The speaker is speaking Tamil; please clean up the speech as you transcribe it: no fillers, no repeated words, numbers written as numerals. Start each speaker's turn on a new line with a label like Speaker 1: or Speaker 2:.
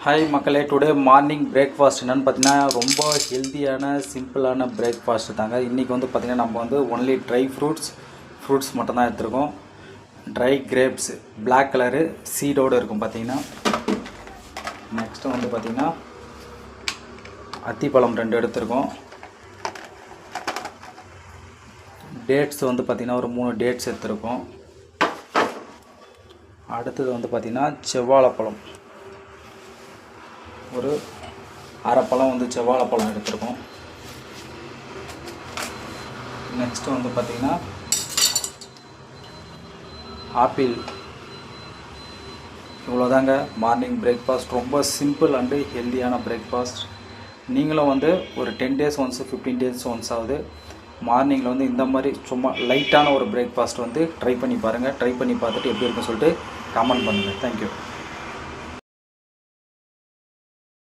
Speaker 1: ஹாய் மக்களே, டுடே மார்னிங் பிரேக்ஃபாஸ்ட் என்னென்னு பார்த்தீங்கன்னா ரொம்ப ஹெல்த்தியான சிம்பிளான பிரேக்ஃபாஸ்ட் தாங்க. இன்றைக்கி வந்து பார்த்திங்கன்னா நம்ம வந்து ஒன்லி ட்ரை ஃப்ரூட்ஸ் மட்டும் தான் எடுத்துருக்கோம். ட்ரை கிரேப்ஸ் பிளாக் கலரு சீடோடு இருக்கும் பார்த்திங்கன்னா. நெக்ஸ்ட்டு வந்து பார்த்திங்கன்னா அத்திப்பழம் 2 எடுத்துருக்கோம். டேட்ஸ் வந்து பார்த்திங்கன்னா ஒரு 3 டேட்ஸ் எடுத்துருக்கோம். அடுத்தது வந்து பார்த்திங்கன்னா செவ்வாழைப்பழம் ஒரு அரை பழம் வந்து செவ்வாழைப்பழம் எடுத்துருக்கோம். நெக்ஸ்ட்டு வந்து பார்த்திங்கன்னா ஆப்பிள். இவ்வளோதாங்க மார்னிங் பிரேக்ஃபாஸ்ட். ரொம்ப சிம்பிள் அண்டு ஹெல்த்தியான பிரேக்ஃபாஸ்ட். நீங்களும் வந்து ஒரு 10 days ஒன்ஸ் 15 days ஒன்ஸ் ஆகுது மார்னிங்கில் வந்து இந்த மாதிரி சும்மா லைட்டான ஒரு பிரேக்ஃபாஸ்ட் வந்து ட்ரை பண்ணி பாருங்கள். ட்ரை பண்ணி பார்த்துட்டு எப்படி இருக்குன்னு சொல்லிட்டு கமெண்ட் பண்ணுங்கள். தேங்க்யூ.